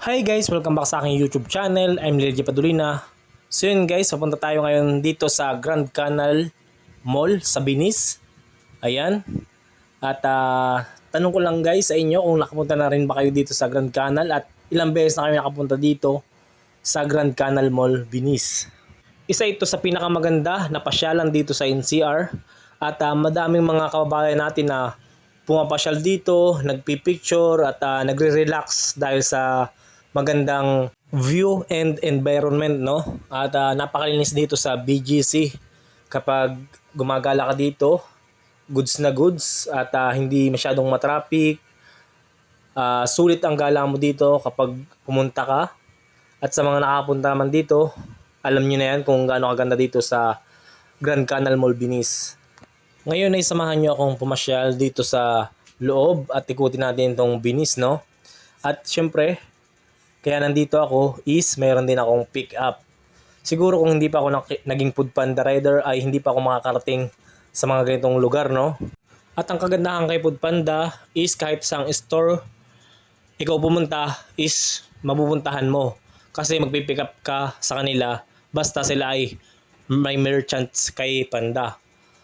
Hi guys! Welcome back sa aking YouTube channel. I'm Lilgy Padulina. So yun guys, papunta tayo ngayon dito sa Grand Canal Mall sa Venice. Ayan. At tanong ko lang guys sa inyo kung nakapunta na rin ba kayo dito sa Grand Canal at ilang beses na kayo nakapunta dito sa Grand Canal Mall, Venice. Isa ito sa pinakamaganda na pasyalan dito sa NCR at madaming mga kababayan natin na pumapasyal dito, nagpipicture at nagre-relax dahil sa magandang view and environment, no? At napakalinis dito sa BGC. Kapag gumagala ka dito, goods na goods at hindi masyadong matraffic. Sulit ang gala mo dito kapag pumunta ka. At sa mga nakapunta naman dito, alam nyo na yan kung gaano kaganda dito sa Grand Canal Mall, Venice. Ngayon ay samahan nyo akong pumasyal dito sa loob at ikutin natin itong Venice, no? At syempre, kaya nandito ako is mayroon din akong pick up. Siguro kung hindi pa ako naging food panda rider ay hindi pa ako makakarating sa mga ganitong lugar, no? At ang kagandahan kay food panda is kahit isang store ikaw pumunta is mapupuntahan mo. Kasi magpipick up ka sa kanila basta sila ay may merchants kay panda.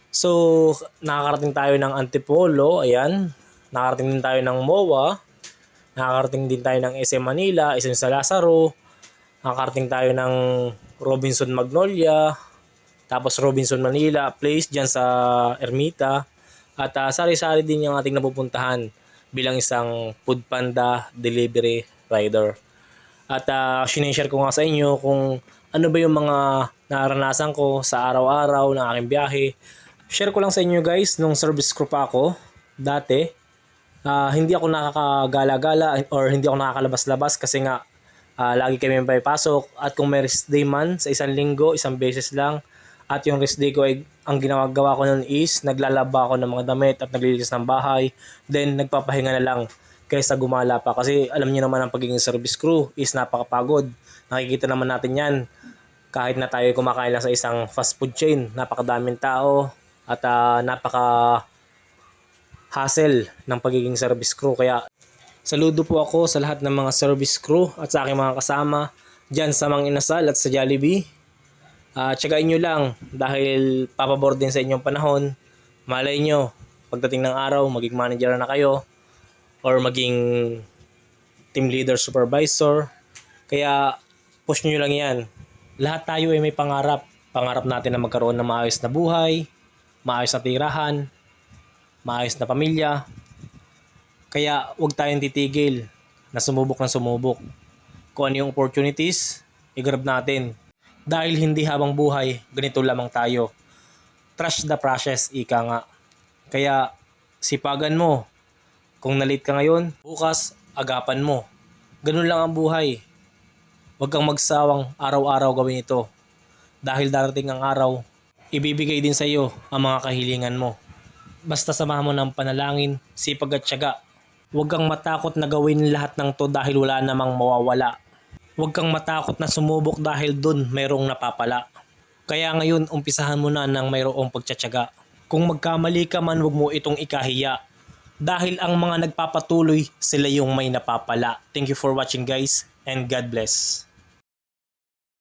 So, nakakarating tayo ng Antipolo, ayan. Nakakarating din tayo ng MOA. Nakakarating din tayo ng SM Manila, SM San Lazaro. Nakakarating tayo ng Robinson Magnolia. Tapos Robinson Manila Place dyan sa Ermita. At sari-sari din yung ating napupuntahan bilang isang food panda delivery rider. At sinishare ko nga sa inyo kung ano ba yung mga naranasan ko sa araw-araw ng aking biyahe. Share ko lang sa inyo guys, nung service crew pa ako dati, hindi ako nakakagala-gala or hindi ako nakakalabas-labas kasi nga lagi kami may pasok at kung may rest day man sa isang linggo, isang beses lang. At yung rest day ko ay ang ginagawa ko noon is naglalaba ako ng mga damit at naglilinis ng bahay. Then nagpapahinga na lang kaysa gumala pa kasi alam niyo naman ang pagiging service crew is napakapagod. Nakikita naman natin yan kahit na tayo kumakain lang sa isang fast food chain, napakadaming tao at napaka-hassle ng pagiging service crew. Kaya saludo po ako sa lahat ng mga service crew at sa aking mga kasama dyan sa Mang Inasal at sa Jollibee. Tsagain nyo lang dahil papabor din sa inyong panahon. Malay nyo, pagdating ng araw, maging manager na kayo or maging team leader, supervisor. Kaya push nyo lang yan. Lahat tayo ay may pangarap. Pangarap natin na magkaroon ng maayos na buhay, maayos na tirahan, maayos na pamilya. Kaya huwag tayong titigil na sumubok ng sumubok. Kung ano yung opportunities, i-grab natin. Dahil hindi habang buhay, ganito lamang tayo. Trust the process, ika nga. Kaya sipagan mo. Kung na-late ka ngayon, bukas agapan mo. Ganun lang ang buhay. Huwag kang magsawang araw-araw gawin ito. Dahil darating ang araw, ibibigay din sa iyo ang mga kahilingan mo. Basta samahan mo ng panalangin, sipag at tiyaga. Huwag kang matakot na gawin lahat ng to dahil wala namang mawawala. Huwag kang matakot na sumubok dahil dun mayroong napapala. Kaya ngayon, umpisahan mo na ng mayroong pagtsatsaga. Kung magkamali ka man, huwag mo itong ikahiya. Dahil ang mga nagpapatuloy, sila yung may napapala. Thank you for watching guys and God bless.